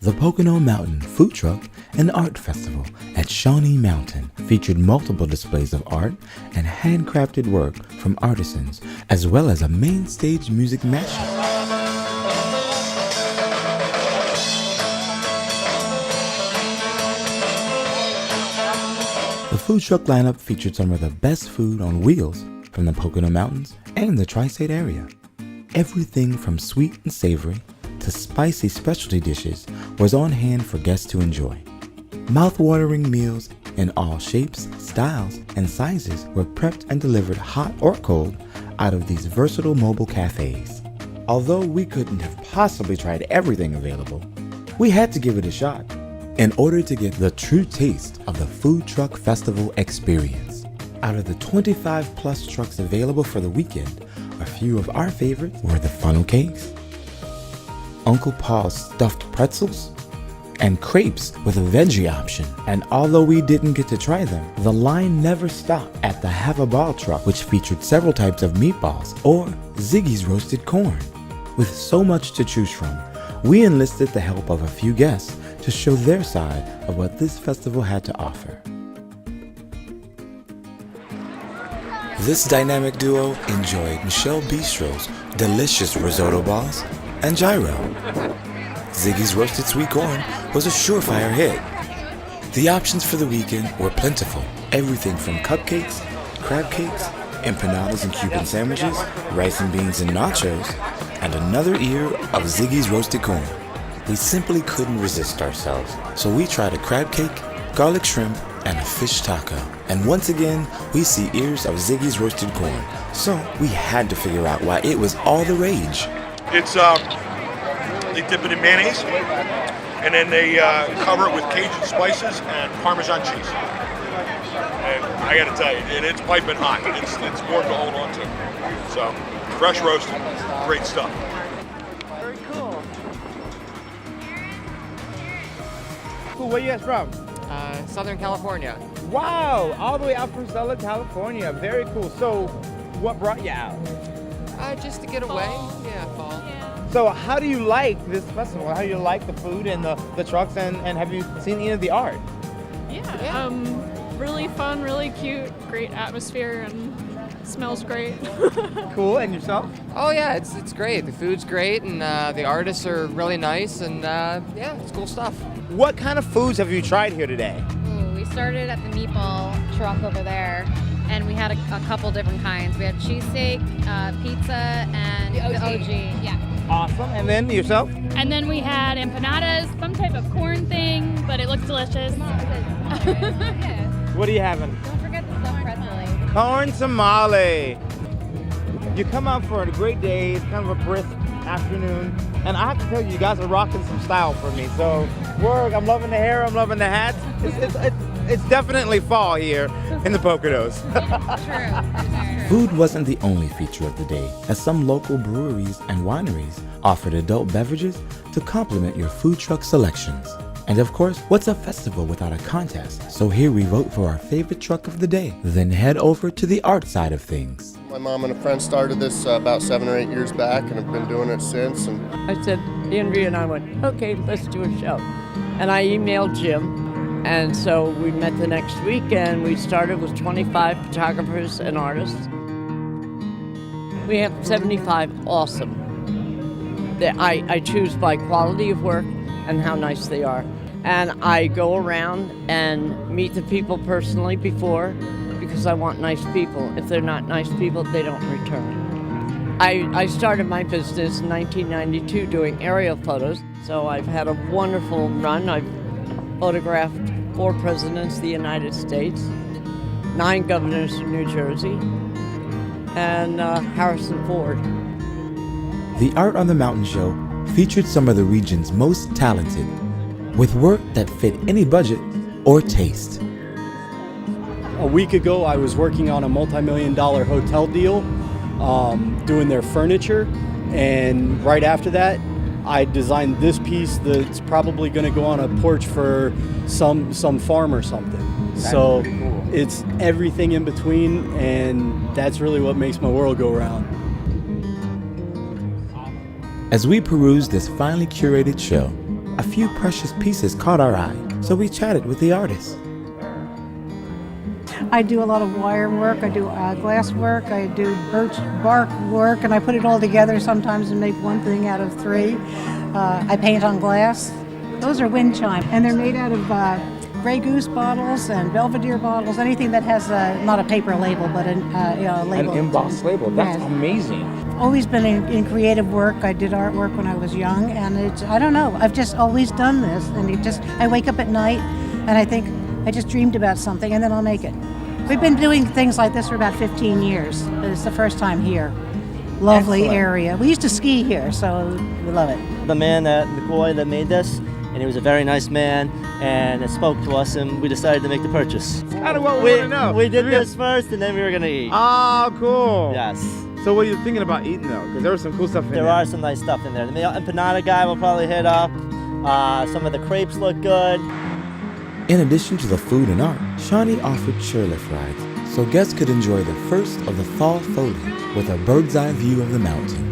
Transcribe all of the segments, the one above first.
The Pocono Mountain Food Truck and Art Festival at Shawnee Mountain featured multiple displays of art and handcrafted work from artisans, as well as a main stage music mashup. The food truck lineup featured some of the best food on wheels from the Pocono Mountains and the tri-state area. Everything from sweet and savory to spicy specialty dishes was on hand for guests to enjoy. Mouth-watering meals in all shapes, styles, and sizes were prepped and delivered hot or cold out of these versatile mobile cafes. Although we couldn't have possibly tried everything available, we had to give it a shot in order to get the true taste of the Food Truck Festival experience. Out of the 25 plus trucks available for the weekend, a few of our favorites were the funnel cakes, Uncle Paul's stuffed pretzels, and crepes with a veggie option. And although we didn't get to try them, the line never stopped at the Have a Ball truck, which featured several types of meatballs, or Ziggy's roasted corn. With so much to choose from, we enlisted the help of a few guests to show their side of what this festival had to offer. This dynamic duo enjoyed Michelle Bistro's delicious risotto balls and gyro. Ziggy's roasted sweet corn was a surefire hit. The options for the weekend were plentiful. Everything from cupcakes, crab cakes, empanadas and Cuban sandwiches, rice and beans and nachos, and another ear of Ziggy's roasted corn. We simply couldn't resist ourselves, so we tried a crab cake, garlic shrimp, and a fish taco. And once again, we see ears of Ziggy's roasted corn, so we had to figure out why it was all the rage. It's, they dip it in mayonnaise, and then they cover it with Cajun spices and Parmesan cheese. And I gotta tell you, it's piping hot. It's more to hold on to. So, fresh roasted, great stuff. Very cool. Cool, where you guys from? Southern California. Wow, all the way out from Southern California. Very cool. So, what brought you out? Just to get away. Yeah, fall. Yeah. So, how do you like this festival? How do you like the food and the trucks, and have you seen any of the art? Yeah. Really fun, really cute, great atmosphere, and smells great. Cool, and yourself? Oh yeah, it's great. The food's great, and the artists are really nice, and yeah, it's cool stuff. What kind of foods have you tried here today? Ooh, we started at the meatball truck over there, and we had a couple different kinds. We had cheesesteak, pizza, and the OG. Yeah. Awesome. And then yourself? And then we had empanadas, some type of corn thing, but it looks delicious. What are you having? Don't forget the stuffed pretzel. Corn tamale. You come out for a great day. It's kind of a brisk afternoon, and I have to tell you, you guys are rocking some style for me. So, work. I'm loving the hair. I'm loving the hats. It's definitely fall here in the Poconos. True. Food wasn't the only feature of the day, as some local breweries and wineries offered adult beverages to complement your food truck selections. And of course, what's a festival without a contest? So here we vote for our favorite truck of the day, then head over to the art side of things. My mom and a friend started this about 7 or 8 years back, and have been doing it since. And I said, Andrea and I went, okay, let's do a show. And I emailed Jim, and so we met the next week, and we started with 25 photographers and artists. We have 75 awesome. I choose by quality of work and how nice they are. And I go around and meet the people personally before, because I want nice people. If they're not nice people, they don't return. I started my business in 1992 doing aerial photos, so I've had a wonderful run. I've photographed 4 presidents of the United States, 9 governors of New Jersey, and Harrison Ford. The Art on the Mountain show featured some of the region's most talented, with work that fit any budget or taste. A week ago, I was working on a multi-million-dollar hotel deal, doing their furniture, and right after that, I designed this piece that's probably going to go on a porch for some farm or something. That's so pretty cool. It's everything in between, and that's really what makes my world go round. As we peruse this finely curated show, A few precious pieces caught our eye, so we chatted with the artist. I do a lot of wire work, I do glass work, I do birch bark work, and I put it all together sometimes and make one thing out of three. I paint on glass. Those are wind chime, and they're made out of Grey Goose bottles and Belvedere bottles, anything that has not a paper label, but a label. An embossed label. That's amazing. Always been in creative work. I did artwork when I was young, and I don't know, I've just always done this, and I wake up at night and I think, I just dreamed about something, and then I'll make it. We've been doing things like this for about 15 years. It's the first time here. Lovely Excellent. area. We used to ski here, so we love it. The boy that made this, and he was a very nice man, and it spoke to us, and we decided to make the purchase. Kind of what we want to know. We did this first, and then we were going to eat. Oh, cool. Yes. So what are you thinking about eating, though? Because there was some cool stuff in there. There are some nice stuff in there. The empanada guy will probably hit up. Some of the crepes look good. In addition to the food and art, Shawnee offered chairlift rides, so guests could enjoy the first of the fall foliage with a bird's eye view of the mountain.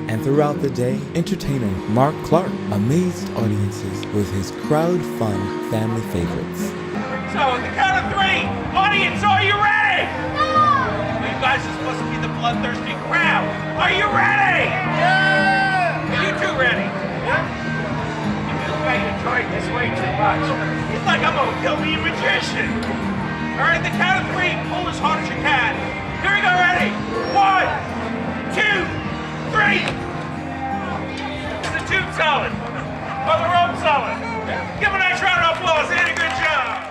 And throughout the day, entertainer Mark Clark amazed audiences with his crowd fun family favorites. So, at the count of three, audience, are you ready? No! You guys are supposed to be the bloodthirsty crowd. Are you ready? Yeah! Are you two ready? Yeah? I enjoyed this way too much. It's like I'm a Hawley magician. All right, the count of three, pull as hard as you can. Here we go, ready? 1, 2, 3. Is the tube solid? Or the rope solid? Give a nice round of applause. They did a good job.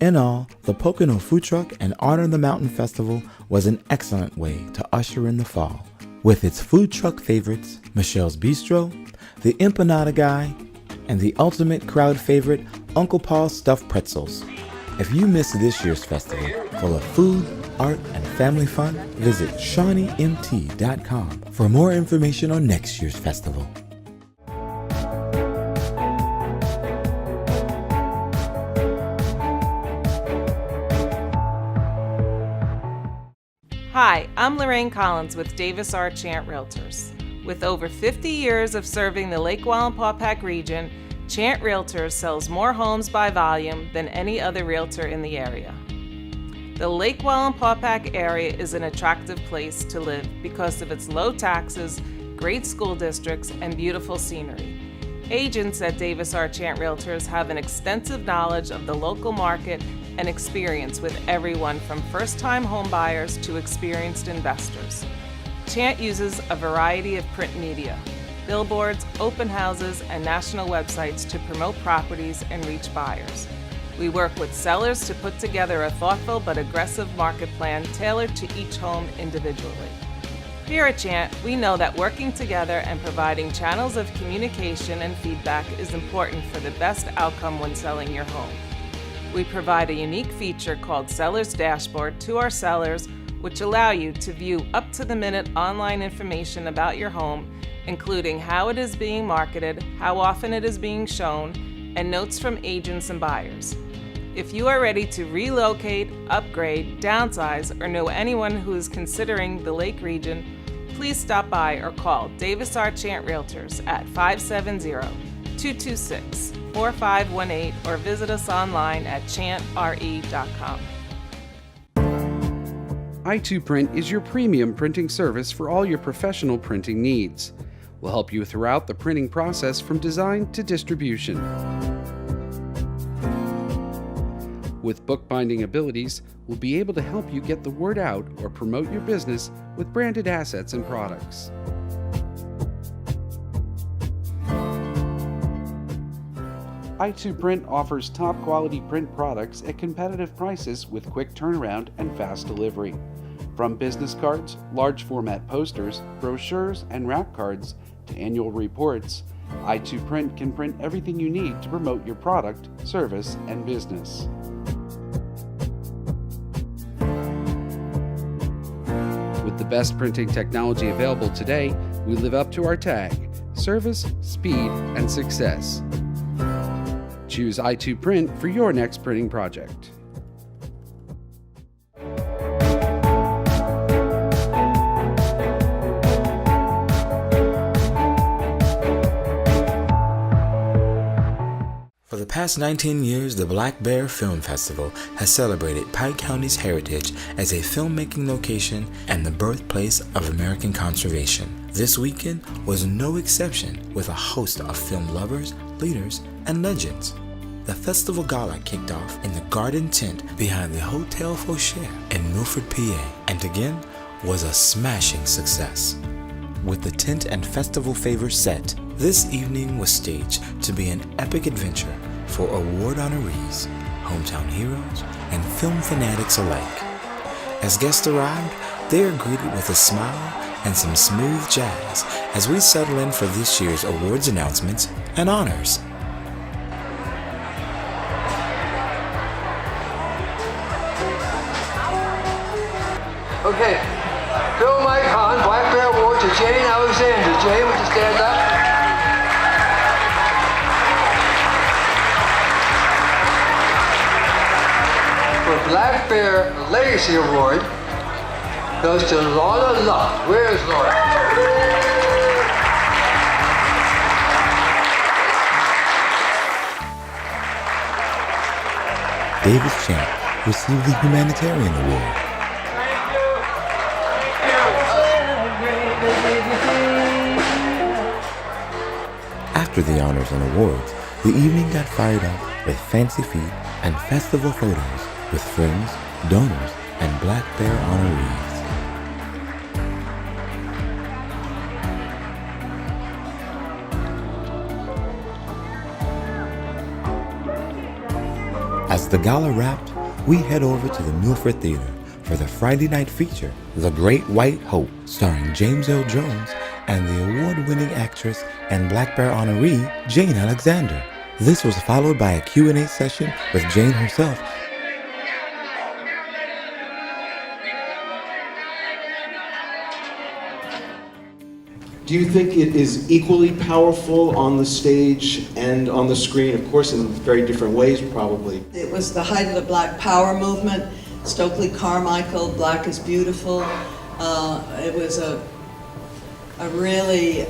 In all, the Pocono Food Truck and Art on the Mountain Festival was an excellent way to usher in the fall, with its food truck favorites, Michelle's Bistro, the Empanada Guy, and the ultimate crowd favorite, Uncle Paul's Stuffed Pretzels. If you missed this year's festival, full of food, art, and family fun, visit ShawneeMT.com for more information on next year's festival. Hi, I'm Lorraine Collins with Davis R. Chant Realtors. With over 50 years of serving the Lake Wallenpaupack region, Chant Realtors sells more homes by volume than any other realtor in the area. The Lake Wallenpaupack area is an attractive place to live because of its low taxes, great school districts, and beautiful scenery. Agents at Davis R. Chant Realtors have an extensive knowledge of the local market and experience with everyone from first-time home buyers to experienced investors. Chant uses a variety of print media, billboards, open houses, and national websites to promote properties and reach buyers. We work with sellers to put together a thoughtful but aggressive market plan tailored to each home individually. Here at Chant, we know that working together and providing channels of communication and feedback is important for the best outcome when selling your home. We provide a unique feature called Seller's Dashboard to our sellers, which allow you to view up-to-the-minute online information about your home, including how it is being marketed, how often it is being shown, and notes from agents and buyers. If you are ready to relocate, upgrade, downsize, or know anyone who is considering the Lake region, please stop by or call Davis R. Chant Realtors at 570-226-4518 or visit us online at chantre.com. i2 Print is your premium printing service for all your professional printing needs. We'll help you throughout the printing process from design to distribution. With bookbinding abilities, we'll be able to help you get the word out or promote your business with branded assets and products. i2 Print offers top quality print products at competitive prices with quick turnaround and fast delivery. From business cards, large format posters, brochures, and wrap cards to annual reports, i2 Print can print everything you need to promote your product, service, and business. With the best printing technology available today, we live up to our tag: service, speed, and success. Choose i2 Print for your next printing project. past 19 years, the Black Bear Film Festival has celebrated Pike County's heritage as a filmmaking location and the birthplace of American conservation. This weekend was no exception, with a host of film lovers, leaders, and legends. The festival gala kicked off in the garden tent behind the Hotel Faucher in Milford, PA, and again was a smashing success. With the tent and festival favor set, this evening was staged to be an epic adventure for award honorees, hometown heroes, and film fanatics alike. As guests arrived, they are greeted with a smile and some smooth jazz as we settle in for this year's awards announcements and honors. Okay, film icon, Black Bear Award to Jane Alexander. Jane, would you stand up? For Black Bear Legacy Award goes to Lorna Luft. Where's Lorna? Davis Champ received the Humanitarian Award. After the honors and awards, the evening got fired up with fancy feet and festival photos with friends, donors, and Black Bear honorees. As the gala wrapped, we head over to the Milford Theater for the Friday night feature, The Great White Hope, starring James Earl Jones and the award-winning actress and Black Bear honoree, Jane Alexander. This was followed by a Q&A session with Jane herself. Do you think it is equally powerful on the stage and on the screen? Of course, in very different ways, probably. It was the height of the Black Power movement. Stokely Carmichael, Black is Beautiful. It was a really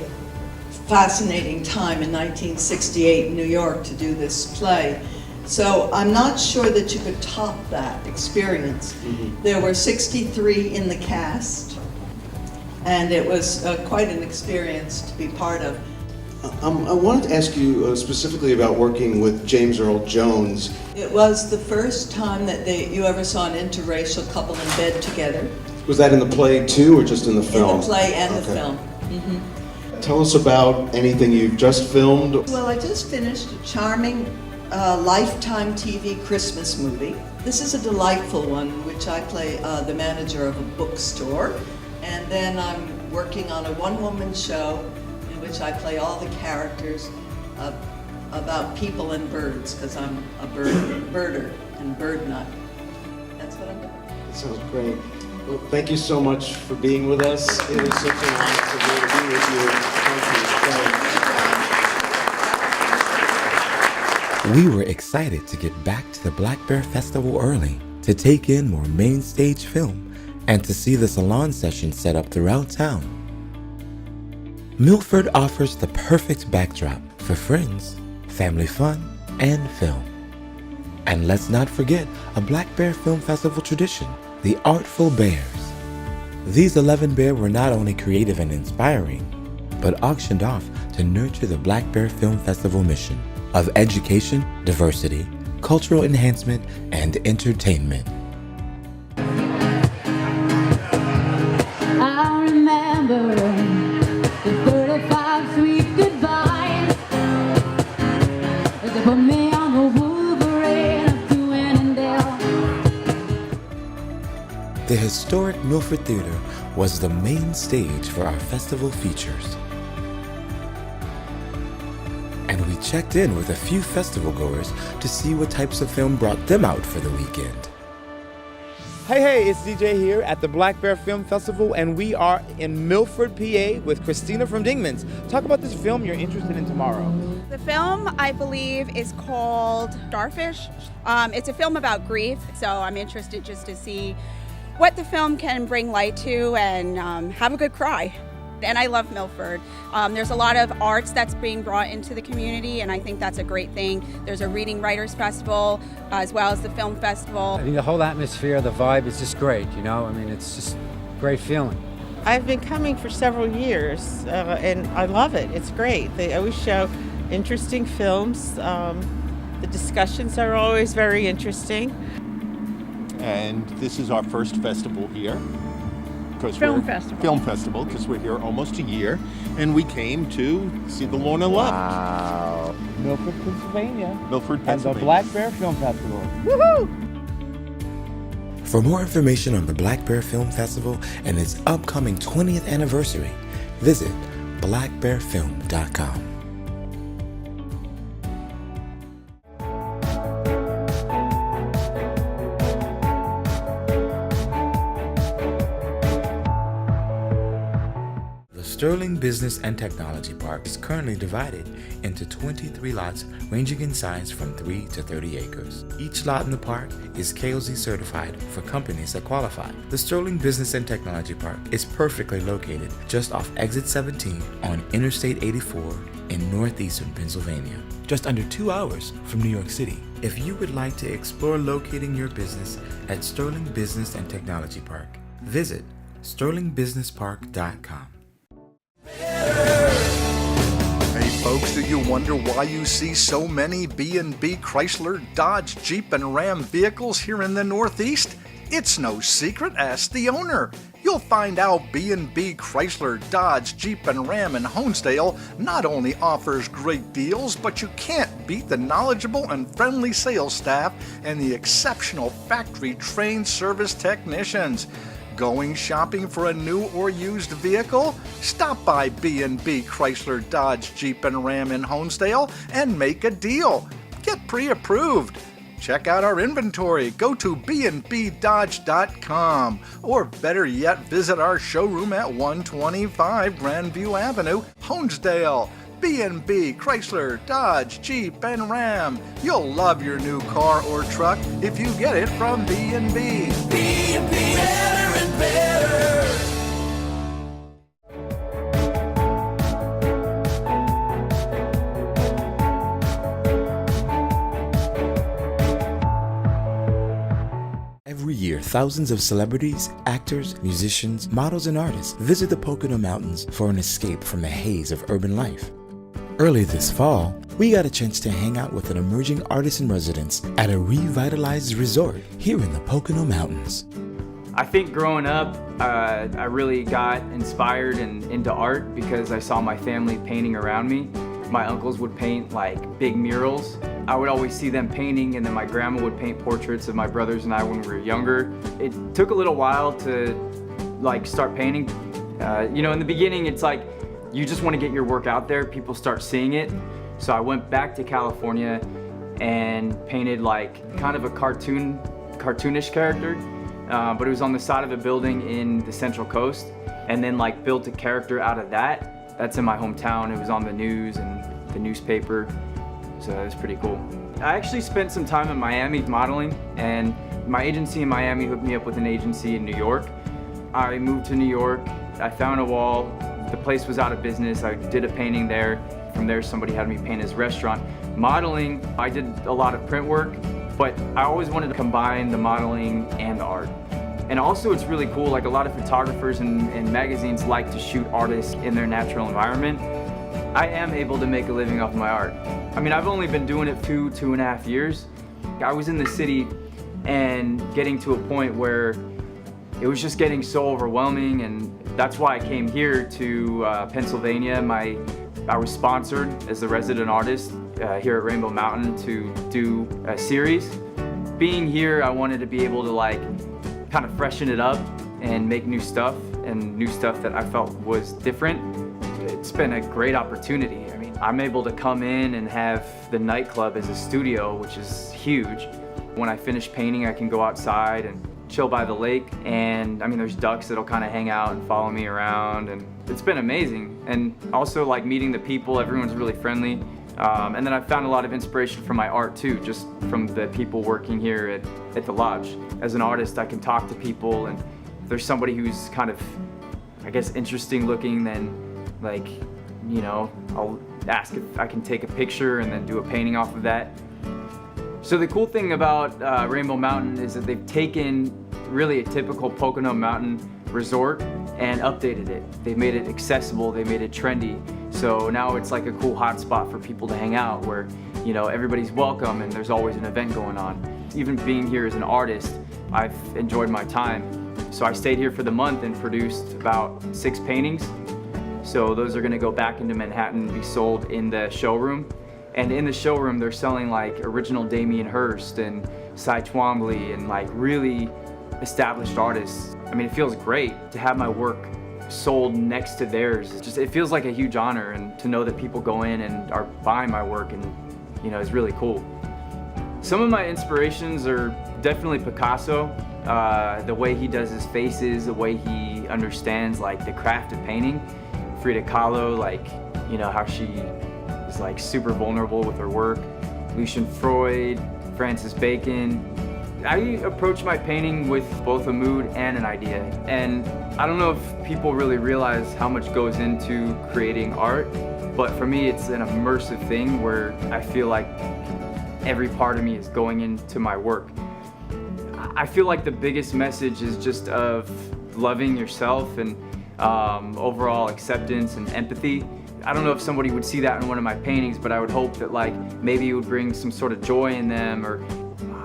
fascinating time in 1968 in New York to do this play. So I'm not sure that you could top that experience. Mm-hmm. There were 63 in the cast, and it was quite an experience to be part of. I wanted to ask you specifically about working with James Earl Jones. It was the first time that you ever saw an interracial couple in bed together. Was that in the play too, or just in the film? In the play and the film. Mm-hmm. Tell us about anything you've just filmed. Well, I just finished a charming Lifetime TV Christmas movie. This is a delightful one, which I play the manager of a bookstore. And then I'm working on a one-woman show in which I play all the characters about people and birds, because I'm a birder and bird nut. That's what I'm doing. That sounds great. Well, thank you so much for being with us. It is such an honor to be with you. Thank you. We were excited to get back to the Black Bear Festival early, to take in more main stage film, and to see the salon session set up throughout town. Milford offers the perfect backdrop for friends, family fun, and film. And let's not forget a Black Bear Film Festival tradition, the Artful Bears. These 11 bears were not only creative and inspiring, but auctioned off to nurture the Black Bear Film Festival mission of education, diversity, cultural enhancement, and entertainment. I remember the 35 sweet goodbyes that put me on the Wolverine up to Honesdale. The historic Milford Theater was the main stage for our festival features. And we checked in with a few festival goers to see what types of film brought them out for the weekend. Hey, it's DJ here at the Black Bear Film Festival, and we are in Milford, PA with Christina from Dingman's. Talk about this film you're interested in tomorrow. The film, I believe, is called Starfish. It's a film about grief, so I'm interested just to see what the film can bring light to and have a good cry. And I love Milford. There's a lot of arts that's being brought into the community, and I think that's a great thing. There's a Reading Writers Festival, as well as the Film Festival. I think the whole atmosphere, the vibe is just great, you know? I mean, it's just a great feeling. I've been coming for several years, and I love it. It's great. They always show interesting films. The discussions are always very interesting. And this is our first festival here. Film festival, because we're here almost a year, and we came to see the Lorna Luft. Wow. Milford, Pennsylvania. Milford, And Pennsylvania. the Black Bear Film Festival. Woohoo! For more information on the Black Bear Film Festival and its upcoming 20th anniversary, visit blackbearfilm.com. The Sterling Business and Technology Park is currently divided into 23 lots ranging in size from 3 to 30 acres. Each lot in the park is KOZ certified for companies that qualify. The Sterling Business and Technology Park is perfectly located just off Exit 17 on Interstate 84 in northeastern Pennsylvania, just under 2 hours from New York City. If you would like to explore locating your business at Sterling Business and Technology Park, visit sterlingbusinesspark.com. Hey folks, do you wonder why you see so many B&B Chrysler, Dodge, Jeep, and Ram vehicles here in the Northeast? It's no secret, ask the owner. You'll find out B&B Chrysler, Dodge, Jeep, and Ram in Honesdale not only offers great deals, but you can't beat the knowledgeable and friendly sales staff and the exceptional factory-trained service technicians. Going shopping for a new or used vehicle? Stop by B&B Chrysler, Dodge, Jeep, and Ram in Honesdale and make a deal. Get pre-approved. Check out our inventory. Go to bnbdodge.com, or better yet, visit our showroom at 125 Grandview Avenue, Honesdale. B&B Chrysler, Dodge, Jeep, and Ram. You'll love your new car or truck if you get it from B&B. B&B, better and better. Every year, thousands of celebrities, actors, musicians, models, and artists visit the Pocono Mountains for an escape from the haze of urban life. Early this fall, we got a chance to hang out with an emerging artist in residence at a revitalized resort here in the Pocono Mountains. I think growing up, I really got inspired and into art because I saw my family painting around me. My uncles would paint like big murals. I would always see them painting, and then my grandma would paint portraits of my brothers and I when we were younger. It took a little while to start painting. In the beginning, it's like you just want to get your work out there, people start seeing it. So I went back to California and painted kind of a cartoonish character, but it was on the side of a building in the Central Coast, and then built a character out of that. That's in my hometown. It was on the news and the newspaper, so it was pretty cool. I actually spent some time in Miami modeling, and my agency in Miami hooked me up with an agency in New York. I moved to New York, I found a wall, the place was out of business, I did a painting there. From there, somebody had me paint his restaurant. Modeling, I did a lot of print work, but I always wanted to combine the modeling and the art. And also it's really cool, a lot of photographers and magazines like to shoot artists in their natural environment. I am able to make a living off my art. I mean, I've only been doing it 2.5 years. I was in the city and getting to a point where it was just getting so overwhelming, and that's why I came here to Pennsylvania. I was sponsored as the resident artist here at Rainbow Mountain to do a series. Being here, I wanted to be able to kind of freshen it up and make new stuff, and new stuff that I felt was different. It's been a great opportunity. I mean, I'm able to come in and have the nightclub as a studio, which is huge. When I finish painting, I can go outside and chill by the lake, and I mean, there's ducks that'll kind of hang out and follow me around, and it's been amazing. And also meeting the people, everyone's really friendly. And then I found a lot of inspiration from my art too, just from the people working here at the lodge. As an artist, I can talk to people, and if there's somebody who's kind of, I guess, interesting looking, then like, you know, I'll ask if I can take a picture and then do a painting off of that. So the cool thing about Rainbow Mountain is that they've taken really a typical Pocono Mountain resort and updated it. They've made it accessible, they made it trendy. So now it's like a cool hot spot for people to hang out where, you know, everybody's welcome and there's always an event going on. Even being here as an artist, I've enjoyed my time. So I stayed here for the month and produced about 6 paintings. So those are gonna go back into Manhattan and be sold in the showroom. And in the showroom, they're selling like original Damien Hirst and Cy Twombly and like really established artists. I mean, it feels great to have my work sold next to theirs. It feels like a huge honor, and to know that people go in and are buying my work, and you know, is really cool. Some of my inspirations are definitely Picasso. The way he does his faces, the way he understands like the craft of painting. Frida Kahlo, like, you know, how she is like super vulnerable with her work. Lucian Freud, Francis Bacon. I approach my painting with both a mood and an idea. And I don't know if people really realize how much goes into creating art, but for me it's an immersive thing where I feel like every part of me is going into my work. I feel like the biggest message is just of loving yourself and overall acceptance and empathy. I don't know if somebody would see that in one of my paintings, but I would hope that like maybe it would bring some sort of joy in them, or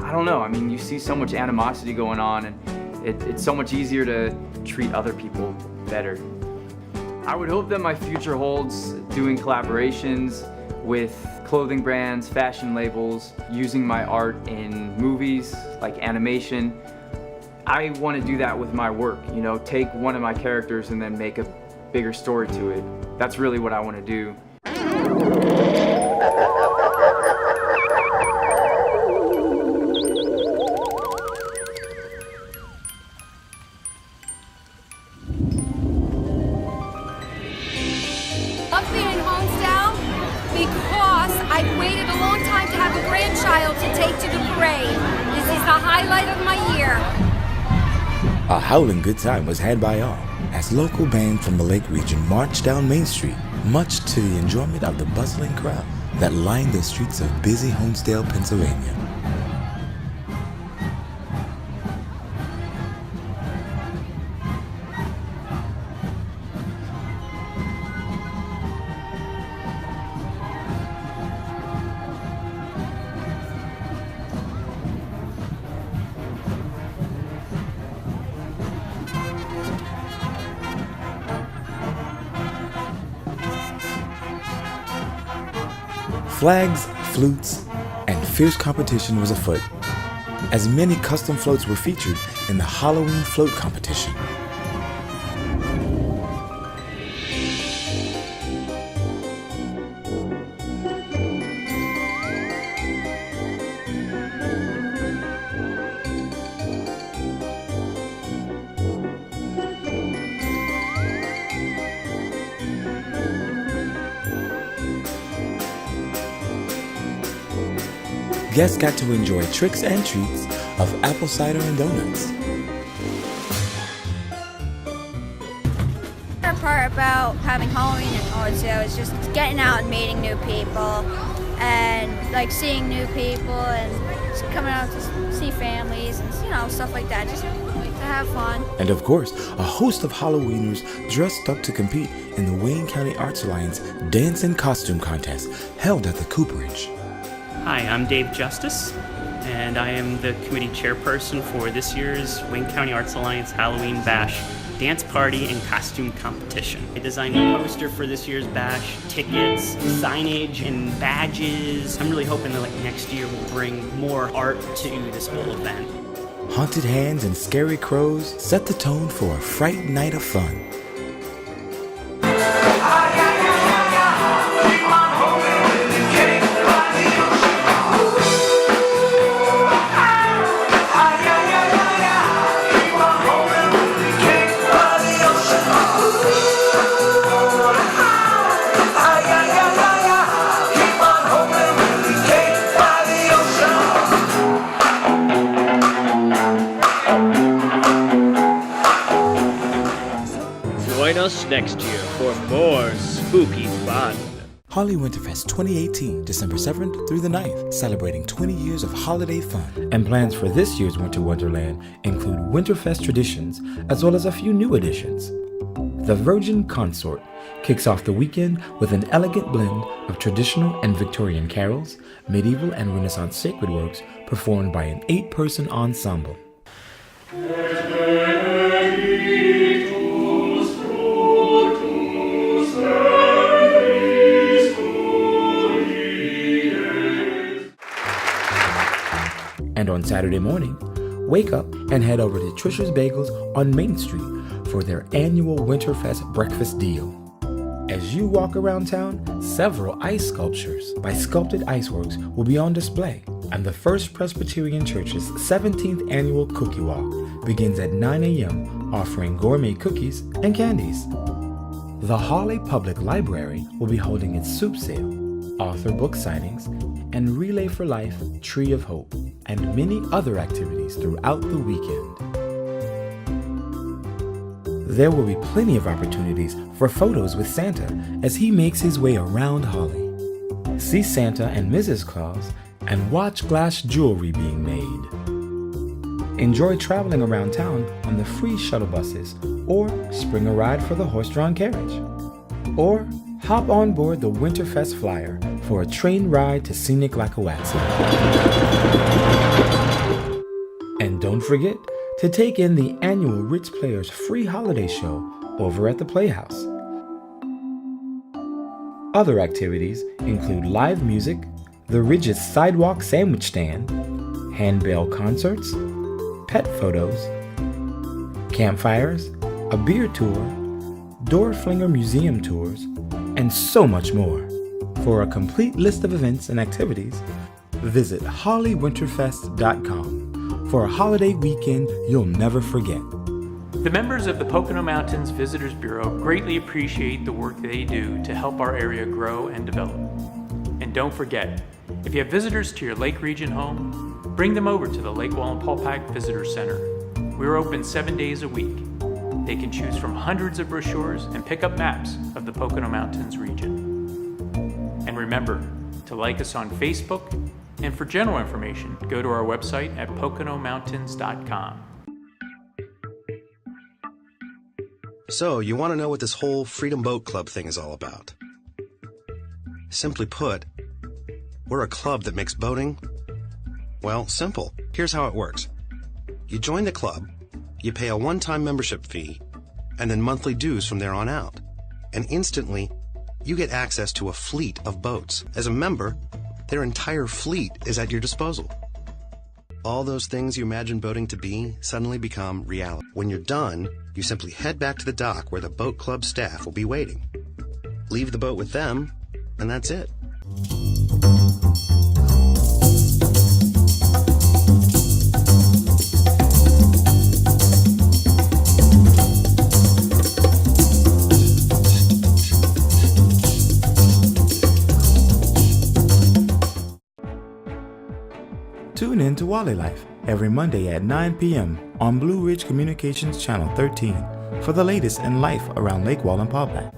I don't know. I mean, you see so much animosity going on, and it's so much easier to treat other people better. I would hope that my future holds doing collaborations with clothing brands, fashion labels, using my art in movies like animation. I want to do that with my work, you know, take one of my characters and then make a bigger story to it. That's really what I want to do. Love being in Honesdale because I've waited a long time to have a grandchild to take to the parade. This is the highlight of my year. A howling good time was had by all as local bands from the Lake region marched down Main Street, much to the enjoyment of the bustling crowd that lined the streets of busy Honesdale, Pennsylvania. Flags, flutes, and fierce competition was afoot, as many custom floats were featured in the Halloween float competition. Guests got to enjoy tricks and treats of apple cider and donuts. The part about having Halloween in Honesdale is just getting out and meeting new people and like seeing new people and just coming out to see families and, you know, stuff like that, just to have fun. And of course, a host of Halloweeners dressed up to compete in the Wayne County Arts Alliance Dance and Costume Contest held at the Cooperage. Hi, I'm Dave Justice, and I am the committee chairperson for this year's Wayne County Arts Alliance Halloween Bash Dance Party and Costume Competition. I designed a poster for this year's bash, tickets, signage, and badges. I'm really hoping that next year we'll bring more art to this whole event. Haunted hands and scary crows set the tone for a fright night of fun. next year for more spooky fun. Hawley Winterfest 2018, December 7th through the 9th, celebrating 20 years of holiday fun. And plans for this year's Winter Wonderland include Winterfest traditions, as well as a few new additions. The Virgin Consort kicks off the weekend with an elegant blend of traditional and Victorian carols, medieval and Renaissance sacred works performed by an 8-person ensemble. And on Saturday morning, wake up and head over to Trisha's Bagels on Main Street for their annual Winterfest breakfast deal. As you walk around town, several ice sculptures by Sculpted Iceworks will be on display, and the First Presbyterian Church's 17th annual Cookie Walk begins at 9 a.m., offering gourmet cookies and candies. The Hawley Public Library will be holding its soup sale, author book signings, and Relay for Life Tree of Hope, and many other activities throughout the weekend. There will be plenty of opportunities for photos with Santa as he makes his way around Hawley. See Santa and Mrs. Claus and watch glass jewelry being made. Enjoy traveling around town on the free shuttle buses, or spring a ride for the horse-drawn carriage. Or hop on board the Winterfest Flyer for a train ride to scenic Lackawaxi. And don't forget to take in the annual Ritz Players free holiday show over at the Playhouse. Other activities include live music, the Ridge's sidewalk sandwich stand, handbell concerts, pet photos, campfires, a beer tour, door flinger museum tours, and so much more. For a complete list of events and activities, visit HawleyWinterfest.com for a holiday weekend you'll never forget. The members of the Pocono Mountains Visitors Bureau greatly appreciate the work they do to help our area grow and develop. And don't forget, if you have visitors to your Lake Region home, bring them over to the Lake Wallenpaupack Visitor Center. We're open 7 days a week. They can choose from hundreds of brochures and pick up maps of the Pocono Mountains region. And remember to like us on Facebook, and for general information, go to our website at PoconoMountains.com. So, you want to know what this whole Freedom Boat Club thing is all about? Simply put, we're a club that makes boating, well, simple. Here's how it works. You join the club, you pay a one-time membership fee, and then monthly dues from there on out. And instantly, you get access to a fleet of boats. As a member, their entire fleet is at your disposal. All those things you imagine boating to be suddenly become reality. When you're done, you simply head back to the dock where the boat club staff will be waiting. Leave the boat with them, and that's it. Tune in to Wally Life every Monday at 9 p.m. on Blue Ridge Communications Channel 13 for the latest in life around Lake Wallenpaupack.